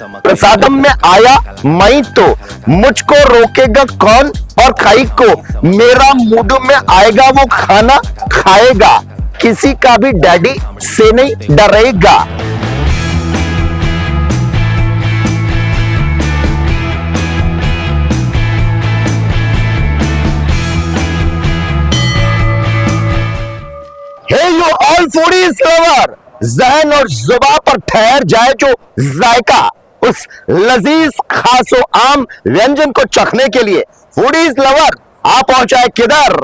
प्रसादम में आया मैं तो मुझको रोकेगा कौन और खाई को मेरा मूड में आएगा वो खाना खाएगा किसी का भी डैडी से नहीं डरेगा। हे यू ऑल फूडीज लवर, जहन और जुबान पर ठहर जाए जो जायका उस लजीज खासो आम व्यंजन को चखने के लिए फूडीज लवर आ पहुंचा है किधर?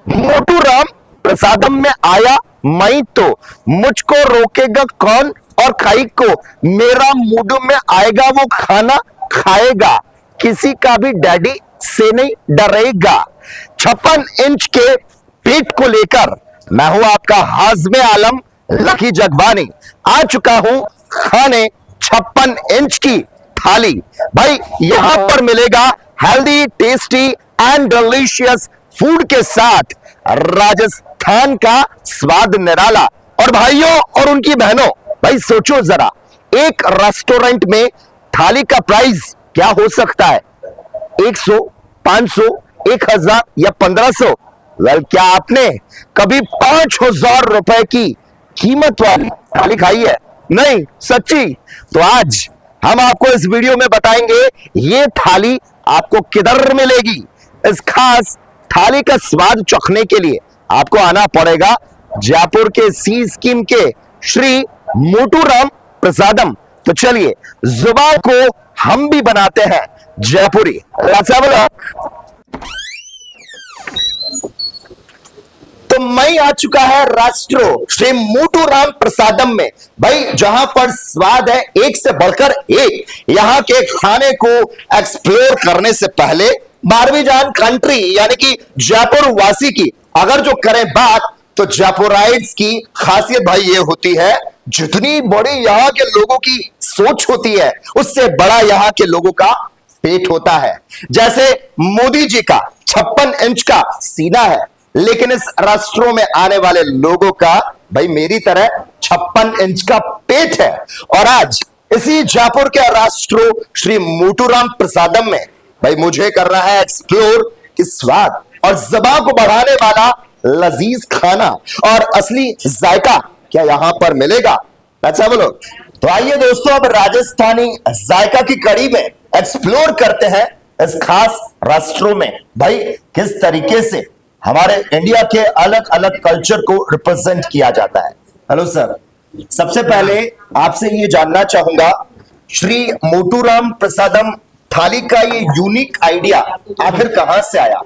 मोटू राम प्रसादम में आया मैं तो मुझको रोकेगा कौन और खाई को मेरा मूड में आएगा वो खाना खाएगा किसी का भी डैडी से नहीं डरेगा। 56 इंच के पेट को लेकर मैं हूं आपका हाज़मे आलम लकी जगबानी, आ चुका हूं खाने 56 इंच की थाली। भाई यहां पर मिलेगा healthy tasty and delicious food के साथ राजस्थान का स्वाद निराला। और भाइयों और उनकी बहनों, भाई सोचो जरा, एक रेस्टोरेंट में थाली का प्राइस क्या हो सकता है? 100, 500, 1000 या 1500? वेल, क्या आपने कभी 5000 रुपए की कीमत वाली थाली खाई है? नहीं, सच्ची? तो आज हम आपको इस वीडियो में बताएंगे ये थाली आपको किधर मिलेगी। इस खास थाली का स्वाद चखने के लिए आपको आना पड़ेगा जयपुर के सी स्कीम के श्री मोटू राम प्रसादम। तो चलिए जुबान को हम भी बनाते हैं जयपुरी। तो मैं आ चुका है राष्ट्रो श्री मोटू राम प्रसादम में, भाई जहां पर स्वाद है एक से बढ़कर एक। यहां के खाने को एक्सप्लोर करने से पहले बारवीजान कंट्री यानी कि जयपुर वासी की अगर जो करें बात, तो जयपुराइट्स की खासियत भाई ये होती है, जितनी बड़ी यहां के लोगों की सोच होती है उससे बड़ा यहां के लोगों का पेट होता है। जैसे मोदी जी का 56 इंच का सीना है, लेकिन इस राष्ट्रों में आने वाले लोगों का भाई मेरी तरह 56 इंच का पेट है। और आज इसी जयपुर के राष्ट्रों श्री मोटू राम प्रसादम में भाई मुझे कर रहा है एक्सप्लोर कि स्वाद और ज़बान को बढ़ाने वाला लजीज खाना और असली जायका क्या यहां पर मिलेगा। तो आइए दोस्तों, अब राजस्थानी जायका की कड़ी में एक्सप्लोर करते हैं इस खास राष्ट्रों में भाई किस तरीके से हमारे इंडिया के अलग अलग कल्चर को रिप्रेजेंट किया जाता है। हेलो सर, सबसे पहले आपसे ये जानना चाहूंगा, श्री मोटू राम प्रसादम थाली का ये यूनिक आइडिया आखिर कहां से आया?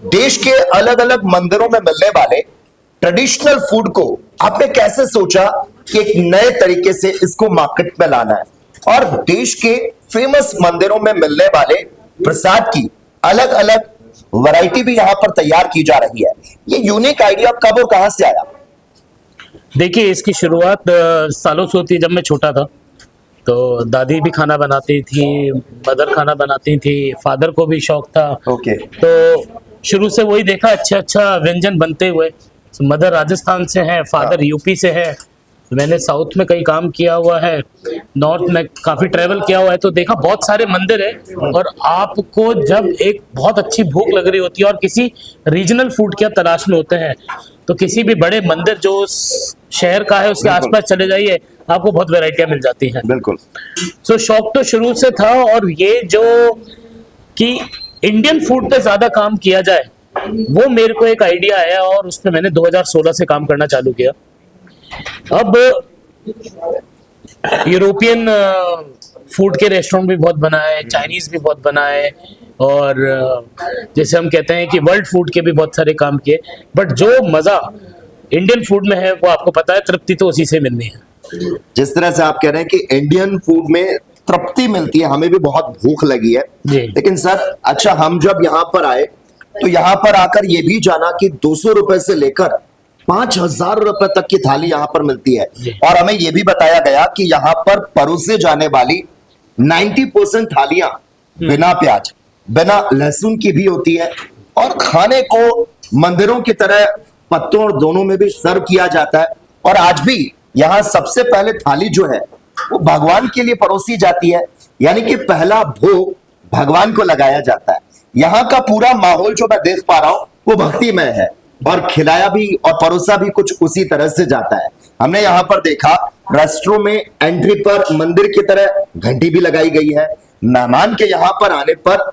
देश के अलग अलग मंदिरों में मिलने वाले ट्रेडिशनल फूड को आपने कैसे सोचा कि एक नए तरीके से इसको मार्केट में लाना है, और देश के फेमस मंदिरों में मिलने वाले प्रसाद की अलग अलग वैरायटी भी यहां पर तैयार की जा रही है। ये यूनिक आइडिया कब और कहां से आया? देखिए, इसकी शुरुआत सालों से होती है। जब मैं छोटा था तो दादी भी खाना बनाती थी, मदर खाना बनाती थी, फादर को भी शौक था। ओके। तो शुरू से वही देखा अच्छा व्यंजन बनते हुए। मदर राजस्थान से है, फादर यूपी से है। मैंने साउथ में कई काम किया हुआ है, नॉर्थ में काफ़ी ट्रैवल किया हुआ है, तो देखा बहुत सारे मंदिर है। और आपको जब एक बहुत अच्छी भूख लग रही होती है और किसी रीजनल फूड की तलाश में होते हैं, तो किसी भी बड़े मंदिर जो शहर का है उसके आसपास चले जाइए, आपको बहुत वैरायटियां मिल जाती हैं। बिल्कुल। सो शौक तो शुरू से था, और ये जो कि इंडियन फूड पे ज्यादा काम किया जाए वो मेरे को एक आइडिया आया, और उस पर मैंने 2016 से काम करना चालू किया। अब यूरोपियन फूड के रेस्टोरेंट भी बहुत बनाए, चाइनीज भी बहुत बनाए, और जैसे हम कहते हैं कि वर्ल्ड फूड के भी बहुत सारे काम किए। बट जो मजा इंडियन फूड में है वो आपको पता है, तृप्ति तो उसी से मिलनी है। जिस तरह से आप कह रहे हैं कि इंडियन फूड में तृप्ति मिलती है, हमें भी बहुत भूख लगी है। लेकिन सर, अच्छा, हम जब यहाँ पर आए तो यहाँ पर आकर ये भी जाना कि 200 रुपए से लेकर 5000 रुपए तक की थाली यहाँ पर मिलती है। और हमें यह भी बताया गया कि यहाँ पर परोसे जाने वाली 90% थालियां बिना प्याज बिना लहसुन की भी होती है, और खाने को मंदिरों की तरह पत्तों और दोनों में भी सर्व किया जाता है। और आज भी यहाँ सबसे पहले थाली जो है वो भगवान के लिए परोसी जाती है। यानी कि पहला भोग भगवान को लगाया जाता है। यहाँ का पूरा माहौल जो मैं देख पा रहा हूं वो भक्तिमय है, और खिलाया भी और परोसा भी कुछ उसी तरह से जाता है। हमने यहाँ पर देखा रेस्टोरेंट में एंट्री पर मंदिर की तरह घंटी भी लगाई गई है। मेहमान के यहाँ पर आने पर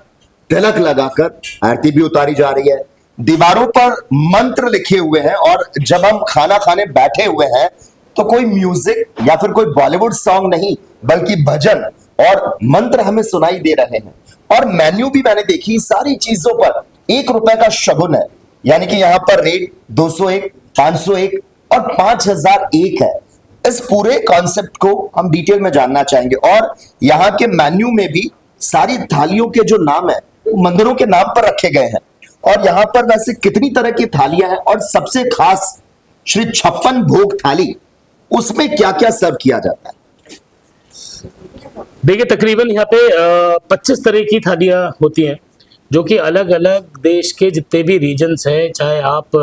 तिलक लगाकर आरती भी उतारी जा रही है। दीवारों पर मंत्र लिखे हुए हैं, और जब हम खाना खाने बैठे हुए हैं तो कोई म्यूजिक या फिर कोई बॉलीवुड सॉन्ग नहीं, बल्कि भजन और मंत्र हमें सुनाई दे रहे हैं। और मेन्यू भी मैंने देखी, सारी चीजों पर 1 रुपए का शगुन है, यानी कि यहाँ पर रेट 201, 501 और 5001 है। इस पूरे कॉन्सेप्ट को हम डिटेल में जानना चाहेंगे, और यहाँ के मेन्यू में भी सारी थालियों के जो नाम है वो मंदिरों के नाम पर रखे गए हैं। और यहाँ पर वैसे कितनी तरह की थालियां हैं, और सबसे खास श्री 56 भोग थाली, उसमें क्या क्या सर्व किया जाता है? देखिए तकरीबन यहाँ पे 25 तरह की थालियाँ होती हैं, जो कि अलग अलग देश के जितने भी रीजन्स हैं, चाहे आप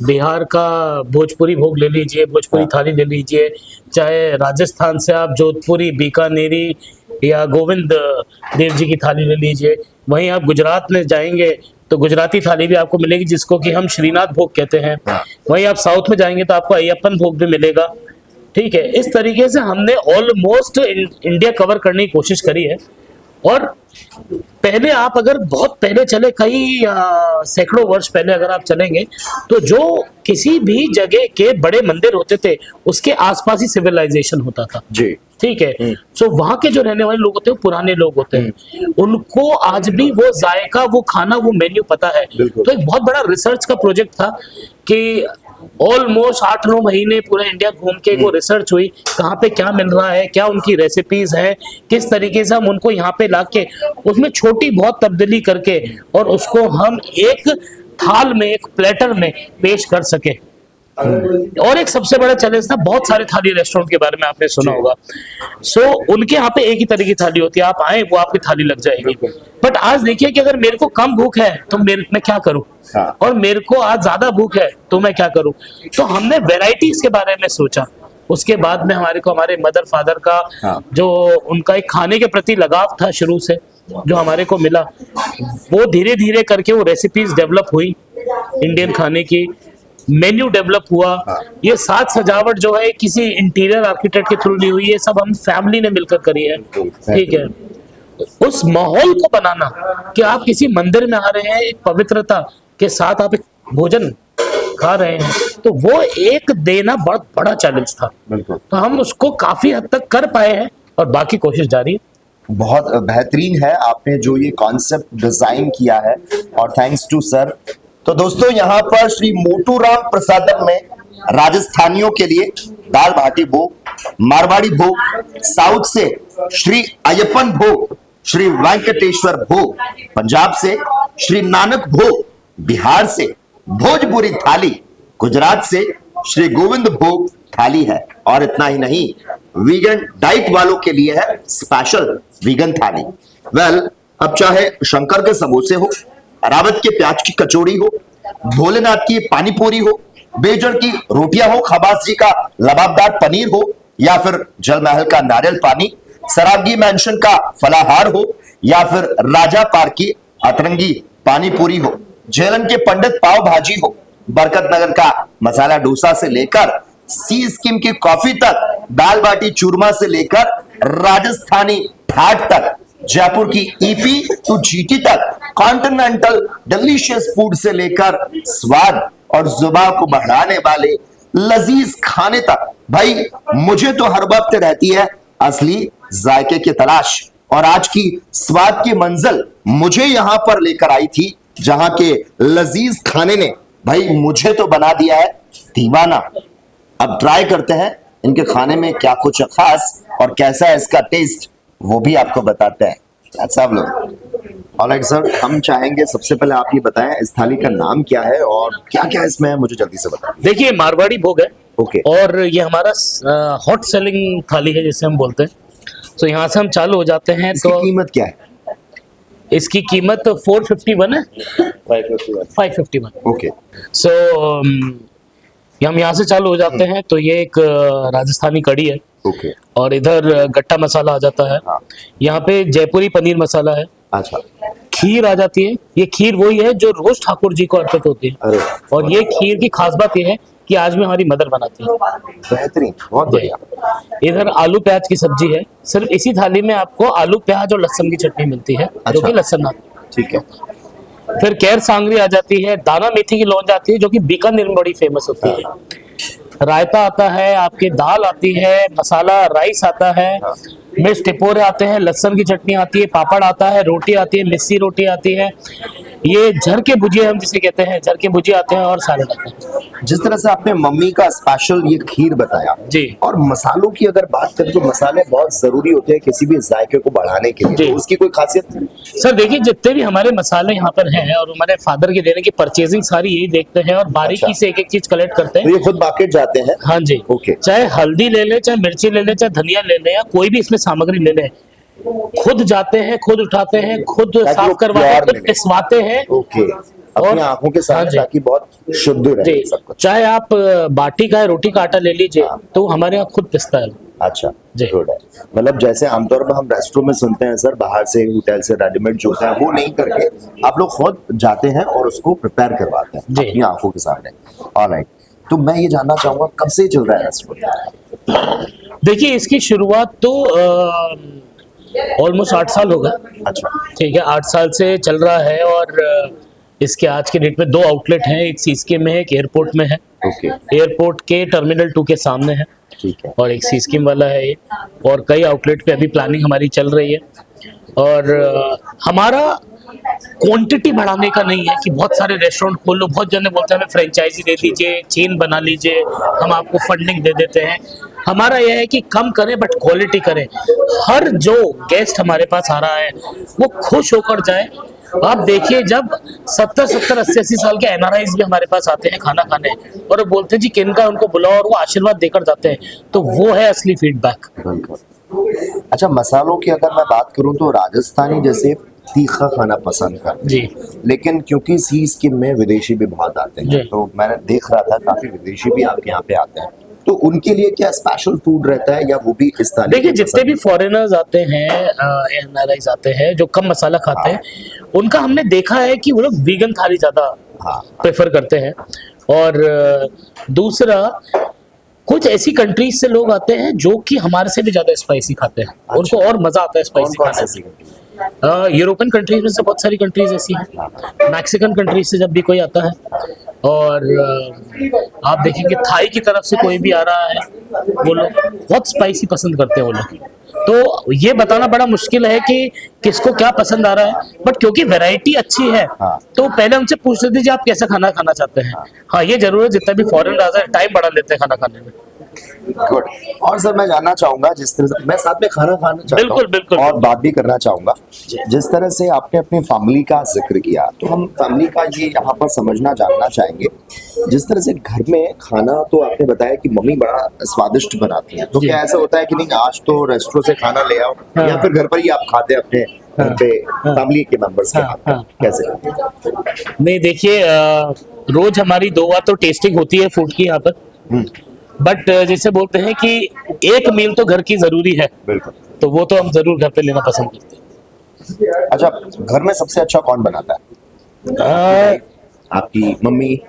बिहार का भोजपुरी भोग ले लीजिए, भोजपुरी थाली ले लीजिए, चाहे राजस्थान से आप जोधपुरी, बीकानेरी या गोविंद देव जी की थाली ले लीजिए, वहीं आप गुजरात में जाएंगे तो गुजराती थाली भी आपको मिलेगी, जिसको कि हम श्रीनाथ भोग कहते हैं। वहीं आप साउथ में जाएंगे तो आपको अय्यप्पन भोग भी मिलेगा। ठीक है, इस तरीके से हमने ऑलमोस्ट इंडिया कवर करने की कोशिश करी है। और पहले आप अगर बहुत पहले चले, कई सैकड़ों वर्ष पहले अगर आप चलेंगे, तो जो किसी भी जगह के बड़े मंदिर होते थे उसके आसपास ही सिविलाइजेशन होता था जी। ठीक है। सो वहां के जो रहने वाले लोग होते हैं, पुराने लोग होते हैं, उनको आज भी वो जायका, वो खाना, वो मेन्यू पता है। तो एक बहुत बड़ा रिसर्च का प्रोजेक्ट था कि ऑलमोस्ट 8-9 महीने पूरा इंडिया घूम के वो रिसर्च हुई, कहाँ पे क्या मिल रहा है, क्या उनकी रेसिपीज है, किस तरीके से हम उनको यहाँ पे लाके उसमें छोटी बहुत तब्दीली करके और उसको हम एक थाल में, एक प्लेटर में पेश कर सके। और एक सबसे बड़ा चैलेंज था, बहुत सारे थाली रेस्टोरेंट के बारे में आपने सुना होगा। सो उनके यहाँ पे एक ही तरह की थाली होती है, आप आए वो आपकी थाली लग जाएगी। बट आज देखिए कि अगर मेरे को कम भूख है तो मैं क्या करूं, और मेरे को आज ज्यादा भूख है तो मैं क्या करूं। तो हमने वेराइटीज के बारे में सोचा। उसके बाद में हमारे मदर फादर का जो उनका एक खाने के प्रति लगाव था शुरू से, जो हमारे को मिला, वो धीरे धीरे करके वो रेसिपीज डेवलप हुई, इंडियन खाने की मेन्यू डेवलप हुआ। ये साज सजावट जो है किसी इंटीरियर आर्किटेक्ट के थ्रू नहीं हुई, ये सब हम फैमिली ने मिलकर करी है। ठीक है, उस माहौल को बनाना कि आप किसी मंदिर में आ रहे हैं, एक पवित्रता के साथ आप एक भोजन खा रहे हैं, तो वो एक देना बहुत बड़ा चैलेंज था। तो हम उसको काफी हद तक कर पाए हैं और बाकी कोशिश जारी है। बहुत बेहतरीन है आपने जो ये कॉन्सेप्ट डिजाइन किया है, और थैंक्स टू सर। तो दोस्तों यहाँ पर श्री मोटूराम प्रसादम में राजस्थानियों के लिए दाल बाटी भोग, मारवाड़ी भोग, साउथ से श्री अय्यप्पन भोग, श्री वेंकटेश्वर भोग, पंजाब से श्री नानक भोग, बिहार से भोजपुरी थाली, गुजरात से श्री गोविंद भोग थाली है। और इतना ही नहीं, वीगन डाइट वालों के लिए है स्पेशल वीगन थाली। अब चाहे शंकर के समोसे हो, रावत के प्याज की कचौड़ी हो, भोलेनाथ की पानी पूरी हो, बेजड़ की रोटियां हो, खबास जी का लबाबदार पनीर हो, या फिर जल महल का नारियल पानी, सरागी मैंशन का फलाहार हो, या फिर राजा पार्क की अतरंगी पानी पूरी हो, झेलन के पंडित पाव भाजी हो, बरकत नगर का मसाला डोसा से लेकर सी स्कीम की कॉफी तक, दाल बाटी चूरमा से लेकर राजस्थानी ठाट तक, जयपुर की ईपी टू जीटी तक, कॉन्टिनेंटल डिलीशियस फूड से लेकर स्वाद और जुबान को बढ़ाने वाले लजीज खाने तक। भाई मुझे तो हर वक्त रहती है असली जायके की तलाश, और आज की स्वाद की मंजिल मुझे यहां पर लेकर आई थी, जहां के लजीज खाने ने भाई मुझे तो बना दिया है दीवाना। अब ट्राई करते हैं इनके खाने में क्या कुछ खास और कैसा है इसका टेस्ट, वो भी आपको बताते हैं। अच्छा आप लोग ऑलराइट सर, हम चाहेंगे सबसे पहले आप ये बताएं इस थाली का नाम क्या है और क्या क्या इसमें है, मुझे जल्दी से बताएं। देखिए मारवाड़ी भोग है। ओके। और ये हमारा हॉट सेलिंग थाली है जिसे हम बोलते हैं। तो यहाँ से हम चालू हो जाते हैं। इसकी तो कीमत क्या है? इसकी कीमत 451 है। 551। ओके। सो हम यहाँ से चालू हो जाते हैं। तो ये एक राजस्थानी कढ़ी है ओके। और इधर गट्टा मसाला आ जाता है। हाँ। यहाँ पे जयपुरी पनीर मसाला है। अच्छा। खीर आ जाती है। ये खीर वही है जो रोज ठाकुर जी को अर्पित होती है। अरे और ये खीर की खास बात ये है कि आज में हमारी मदर बनाती है। बेहतरीन, बहुत बढ़िया। इधर आलू प्याज की सब्जी है। सिर्फ इसी थाली में आपको आलू प्याज और लहसुन की चटनी मिलती है, जो अच्छा। कि लहसुन नाथ। ठीक है। फिर केर सांगरी आ जाती है। दाना मेथी की लौंज आती है, जो कि बीकानेर में बड़ी फेमस होती है। रायता आता है, आपकी दाल आती है, मसाला राइस आता है, मिर्च टिपोरे आते हैं, लहसुन की चटनी आती है, पापड़ आता है, रोटी आती है, मिस्सी रोटी आती है, ये झर के भुजिया हम जिसे कहते हैं, झर के भुजिया आते हैं और सैलेड आते हैं। जिस तरह से आपने मम्मी का स्पेशल ये खीर बताया जी। और मसालों की अगर बात करें तो मसाले बहुत जरूरी होते हैं किसी भी जायके को बढ़ाने के लिए, जी। तो उसकी कोई खासियत? सर देखिए, जितने भी हमारे मसाले यहाँ पर हैं और हमारे फादर के देने की परचेजिंग सारी यही देखते हैं और बारीकी अच्छा। से एक एक चीज कलेक्ट करते तो हैं। ये खुद मार्केट जाते हैं? हाँ जी। ओके। चाहे हल्दी ले ले, चाहे मिर्ची ले ले, चाहे धनिया ले ले, या कोई भी इसमें सामग्री ले ले, खुद जाते हैं, खुद उठाते हैं, खुद ताकि साफ वो करवाते हैं, प्योर खुद मिले। पिसवाते हैं। ओके। अपनी आंखों के हाँ सामने, जी। ताकि बहुत शुद्ध रहे जी, सब कुछ। चाहे आप बाटी का रोटी का आटा ले लीजिए, हाँ। तो हमारे यहाँ खुद पिसता है। अच्छा जी। गुड है। मतलब जैसे आमतौर पर हम रेस्टोरेंट में सुनते हैं सर, बाहर से होटल से रेडीमेड जो होता है वो नहीं करके आप लोग खुद जाते हैं और उसको प्रिपेयर करवाते हैं जी। अपनी आंखों के सामने। ऑलराइट। तो मैं ये जानना चाहूंगा कब से चल रहा है रेस्टोरेंट? देखिए, इसकी शुरुआत तो ऑलमोस्ट 8 साल हो गए। अच्छा। ठीक है, 8 साल से चल रहा है और इसके आज के डेट में 2 आउटलेट हैं। एक सीस्किम में है, एक एयरपोर्ट में है। ओके। एयरपोर्ट के टर्मिनल 2 के सामने है, ठीक है। और एक सीस्किम वाला है ये। और कई आउटलेट पे अभी प्लानिंग हमारी चल रही है। और हमारा क्वांटिटी बढ़ाने का नहीं है कि बहुत सारे रेस्टोरेंट खोल लो। बहुत जने बोलते हैं हमें फ्रेंचाइजी दे दीजिए, चेन बना लीजिए, हम आपको फंडिंग दे देते हैं। हमारा यह है कि कम करें बट क्वालिटी करें। हर जो गेस्ट हमारे पास आ रहा है वो खुश होकर जाए। आप देखिए, जब 70-70, 80-80 साल के एनआरआईज भी हमारे पास आते हैं खाना खाने और वो बोलते हैं जी किनका उनको बुलाओ, और वो आशीर्वाद देकर जाते हैं, तो वो है असली फीडबैक। बिल्कुल। अच्छा, मसालों की अगर मैं बात करूं तो राजस्थानी जैसे तीखा खाना पसंद करते जी। हैं, लेकिन क्योंकि सी स्किम में विदेशी भी बहुत आते जी। हैं, तो मैंने देख रहा था काफी विदेशी भी आपके यहाँ पे आते हैं, तो उनके लिए क्या स्पेशल फूड रहता है या वो भी इस तरह? देखिए, जितने भी फॉरेनर्स आते हैं, एनआरआईज आते हैं जो कम मसाला खाते हैं, उनका हमने देखा है कि वो लोग वीगन थाली ज्यादा हाँ। प्रेफर करते हैं। और दूसरा, कुछ ऐसी कंट्रीज से लोग आते हैं जो कि हमारे से भी ज्यादा स्पाइसी खाते हैं। उनको और मजा आता है कौन स्पाइसी कौन खाने से? में। यूरोपियन कंट्रीज में से बहुत सारी कंट्रीज ऐसी हैं। मैक्सिकन कंट्रीज से जब भी कोई आता है, और आप देखेंगे थाई की तरफ से कोई भी आ रहा है, वो लोग बहुत स्पाइसी पसंद करते हैं वो लोग। तो ये बताना बड़ा मुश्किल है कि किसको क्या पसंद आ रहा है, बट क्योंकि वैरायटी अच्छी है हाँ। तो पहले हमसे पूछ लेते आप कैसा खाना खाना चाहते हैं। हाँ, ये जरूर है, जितना भी फॉरेन राजा है टाइम बढ़ा लेते हैं खाना खाने में। गुड। और सर मैं जानना चाहूंगा, जिस तरह से मैं साथ में खाना खाना चाहता हूं बिल्कुल, बिल्कुल। और बात भी करना चाहूंगा, जिस तरह से आपने अपनी फैमिली का जिक्र किया, तो हम फैमिली का ये यहाँ पर समझना जानना चाहेंगे। जिस तरह से घर में खाना, तो आपने बताया कि मम्मी बड़ा स्वादिष्ट बनाती है, तो जी। क्या ऐसा होता है कि नहीं आज तो रेस्टोरेंट से खाना ले आओ, हाँ। या फिर घर पर ही आप खाते हैं अपने घर पे फैमिली के मेंबर्स के हाँ, हाथ में? हाँ। कैसे? नहीं, देखिए, रोज हमारी 2 बार तो टेस्टिंग होती है फूड की यहाँ पर। बट जैसे बोलते हैं कि एक मील तो घर की जरूरी है, बिल्कुल। तो वो तो हम जरूर घर पे लेना पसंद करते हैं। अच्छा, घर में सबसे अच्छा कौन बनाता है? आपकी मम्मी?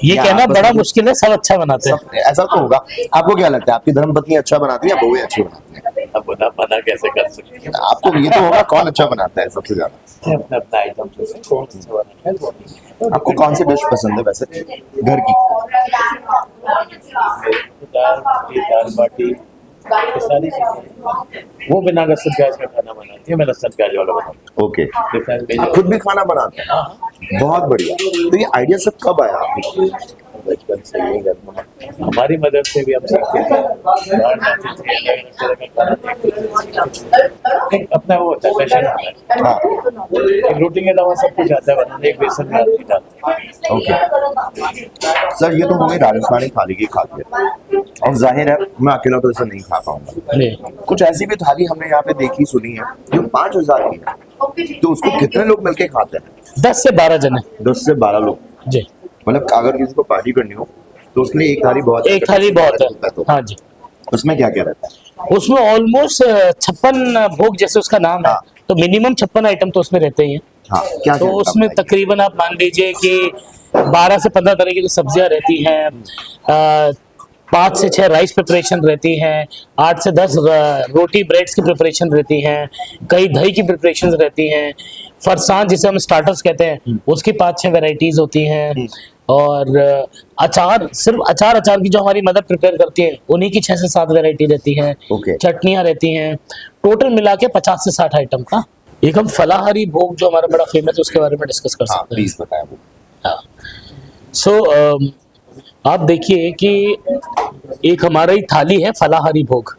ये या कहना आपस बड़ा में? मुश्किल है, सब अच्छा बनाते हैं। ऐसा तो होगा। आपको क्या लगता है, आपकी धर्मपत्नी अच्छा बनाती है या बहुएं अच्छी बनाती है? अब बता कैसे कर सकते हैं? आपको ये तो होगा कौन अच्छा बनाता है सबसे ज्यादा? अपना अपना आइटम से कौन सा बनाना है वो आपको कौन सी डिश पसंद है वैसे घर की? दाल रोटी, दाल बाटी, ये सारी चीजें। वो बिना लहसुन प्याज का खाना बनाती है, मैं लहसुन प्याज वाला बनाता हूँ। ओके। डिफरेंट आप खुद भी खाना बनाते हैं? बहुत बढ़िया। तो ये आइडिया सब कब आया आपको? बचपन से ही घर में हमारी मदर से भी हम सीखते थे, बाहर जाते थे, अलग अलग तरह का खाना देखते थे। एक अपना वो होता है, पैशन होता है। हाँ। एक रोटी के अलावा सब कुछ आता है बनाने, एक बेसन में आदमी डालते हैं। ओके सर, ये तो हो गई राजस्थानी थाली की खासियत, और जाहिर है मैं अकेला तो इसे नहीं खा पाऊंगा। नहीं, कुछ ऐसी भी थाली हमने यहाँ पे देखी सुनी है जो 5,000 की है, तो उसको कितने लोग मिलके खाते हैं? 10 से 12 जने। 10 से 12 लोग। जी, मतलब अगर किसी को पार्टी करनी हो तो उसके लिए एक थाली बहुत है। एक थाली बहुत है। तो हाँ जी। उसमें क्या क्या रहता है? उसमें ऑलमोस्ट 56 भोग जैसे उसका नाम है, हाँ। तो मिनिमम 56 आइटम तो उसमें रहते ही हैं। हाँ, क्या तो क्या उसमें रहता है? तकरीबन आप मान लीजिए कि 12 से 15 तरह की तो सब्जियां रहती हैं, 5 से 6 राइस प्रिपरेशन रहती हैं, 8 से 10 रोटी ब्रेड्स की प्रिपरेशन रहती हैं, कई दही की प्रिपरेशन रहती हैं, फरसान जिसे हम स्टार्टर्स कहते हैं उसकी 5-6 वेराइटीज होती हैं, और अचार, सिर्फ अचार की जो हमारी मदर प्रिपेयर करती है उन्हीं की 6 से 7 वेराइटी रहती हैं, Okay. चटनियां रहती हैं, टोटल मिला के 50 से 60 आइटम का। एक हम फलाहारी भोग जो हमारा बड़ा फेमस है उसके बारे में डिस्कस कर हाँ, सकते हैं। प्लीज बताएं वो। हाँ। आप देखिए कि एक हमारा ही थाली है फलाहारी भोग।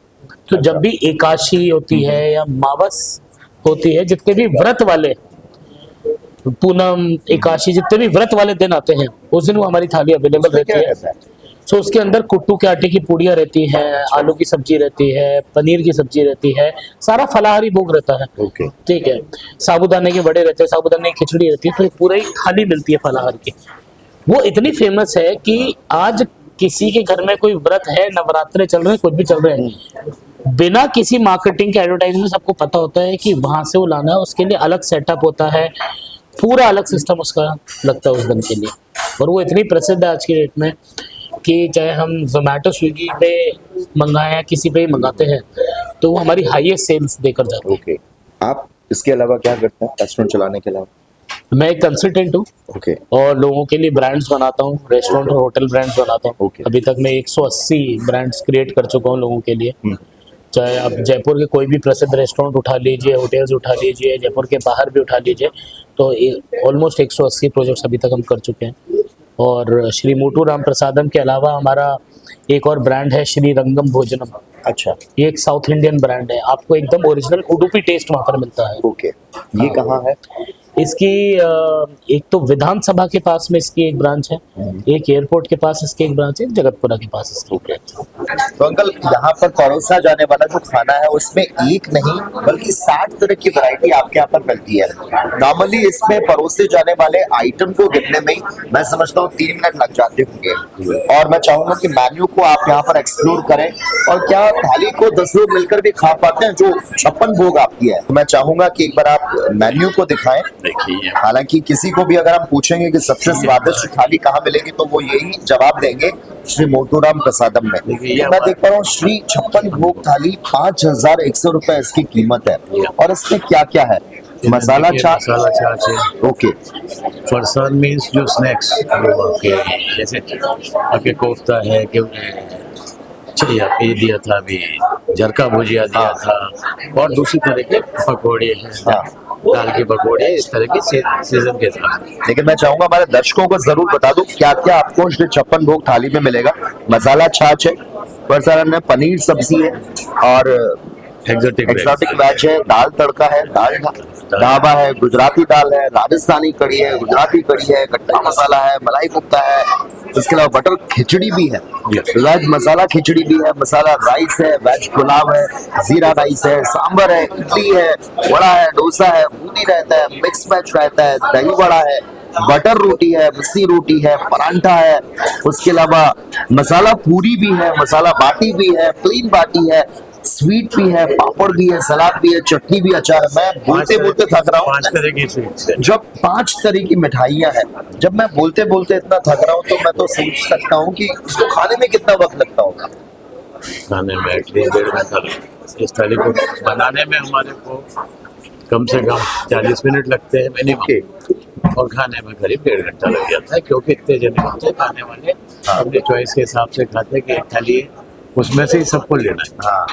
तो जब भी एकादशी होती है या मावस होती है, जितने भी व्रत वाले, पूनम, एकादशी, जितने भी व्रत वाले दिन आते हैं उस दिन वो हमारी थाली अवेलेबल उसमें क्या रहती है। रहता है? सो उसके अंदर कुट्टू के आटे की पूड़ियाँ रहती हैं, आलू की सब्जी रहती है, पनीर की सब्जी रहती है, सारा फलाहारी भोग रहता है। ओके। ठीक है, साबूदाने के बड़े रहते हैं, साबूदाने की खिचड़ी रहती है, तो पूरा ही थाली मिलती है फलाहार की। वो इतनी फेमस है कि आज किसी के घर में कोई व्रत है, नवरात्रे चल रहे हैं, कुछ भी चल रहे हैं, बिना किसी मार्केटिंग के एडवर्टाइजमेंट सबको पता होता है कि वहां से वो लाना है, उसके लिए अलग सेटअप होता है, पूरा अलग सिस्टम उसका लगता है उस दिन के लिए। और वो इतनी प्रसिद्ध है आज की डेट में कि चाहे हम जोमेटो स्विगी पे मंगाए या किसी पे ही मंगाते हैं तो वो हमारी हाईएस्ट सेल्स देकर जाते हैं। ओके। आप इसके अलावा क्या करते हैं रेस्टोरेंट चलाने के अलावा? मैं एक कंसल्टेंट हूँ ओके। और लोगों के लिए ब्रांड्स बनाता हूँ, रेस्टोरेंट और होटल ब्रांड्स बनाता हूँ। Okay. अभी तक मैं 180 ब्रांड्स क्रिएट कर चुका हूँ लोगों के लिए। चाहे आप जयपुर के कोई भी प्रसिद्ध रेस्टोरेंट उठा लीजिए, होटल्स उठा लीजिए, जयपुर के बाहर भी उठा लीजिए, तो ऑलमोस्ट 180 प्रोजेक्ट्स अभी तक हम कर चुके हैं। और श्री मोटू राम प्रसादम के अलावा हमारा एक और ब्रांड है श्री रंगम भोजनम। अच्छा। ये एक साउथ इंडियन ब्रांड है, आपको एकदम ओरिजिनल उडुपी टेस्ट वहाँ पर मिलता है। ओके। ये कहाँ है? इसकी एक तो विधानसभा के पास में इसकी एक ब्रांच है, एक एयरपोर्ट के पास इसकी एक ब्रांच है, जगतपुरा के पास इसकी एक ब्रांच है। तो अंकल, यहाँ पर परोसा जाने वाला जो खाना है उसमें एक नहीं बल्कि 60 तरह की वैरायटी आपके यहाँ पर मिलती है। नॉर्मली इसमें परोसे जाने वाले आइटम को गिनने में ही मैं समझता हूँ 3 मिनट लग जाते होंगे, और मैं चाहूंगा कि मेन्यू को आप यहाँ पर एक्सप्लोर करें। और क्या थाली को 10 लोग मिलकर भी खा पाते हैं जो 56 भोग आपकी है? तो मैं चाहूंगा कि एक बार आप मेन्यू को दिखाएं। देखिए, हालांकि किसी को भी अगर हम पूछेंगे कि सबसे स्वादिष्ट थाली कहाँ मिलेगी तो वो यही जवाब देंगे, श्री मोटूराम प्रसादम में। देखिए, मैं देख पा रहा हूँ श्री 56 भोग थाली 5100 रुपए इसकी कीमत है। और इसमें क्या क्या है? मसाला चाट, मसाला चाट है। ओके, फरसान मीन्स जो स्नैक्स आपके, जैसे आपके कोफ्ता है कि ये दिया था, अभी झरका भुजिया दिया था, और दूसरी तरह के पकौड़े हैं, दाल के पकौड़े, इस तरह के सीजन के साथ। लेकिन मैं चाहूंगा हमारे दर्शकों को जरूर बता दो क्या क्या आपको श्री 56 भोग थाली में मिलेगा। मसाला छाछ है, फरसान में पनीर सब्जी है, और एक्सोटिक वेज है, दाल तड़का है, दाल ढाबा है, गुजराती दाल है, राजस्थानी कड़ी है, गुजराती कड़ी है, गट्टा मसाला है, मलाई कोफ्ता है, इसके अलावा बटर खिचड़ी भी है, वेज मसाला खिचड़ी भी है, मसाला राइस है, वेज पुलाव है, जीरा राइस है, सांबर है, इडली है, वड़ा है, डोसा है, बूंदी रहता है, मिक्स वेज रहता है, दही वड़ा है, बटर रोटी है, मिस्सी रोटी है, परांठा है, उसके अलावा मसाला पूरी भी है, मसाला बाटी भी है, प्लेन बाटी है, स्वीट भी है, पापड़ भी है, सलाद भी है, चटनी भी, अचार है। मैं बोलते बोलते थक रहा हूँ। 5 तरह की स्वीट्स है। जब 5 तरह की मिठाइयाँ हैं, जब मैं बोलते बोलते इतना थक रहा हूँ तो मैं तो सोच सकता हूँ कि इसको खाने में कितना वक्त लगता होगा। खाने में 1.5 घंटा लगता है। इस थाली को बनाने में हमारे को कम से कम 40 मिनट लगते हैं मिनिमम, और खाने में करीब 1.5 घंटा लग जाता है, क्योंकि इतने जने होते हैं खाने वाले, अपने चॉइस के हिसाब से खाते हैं कि एक थाली है उसमें से ही सबको लेना है। हाँ।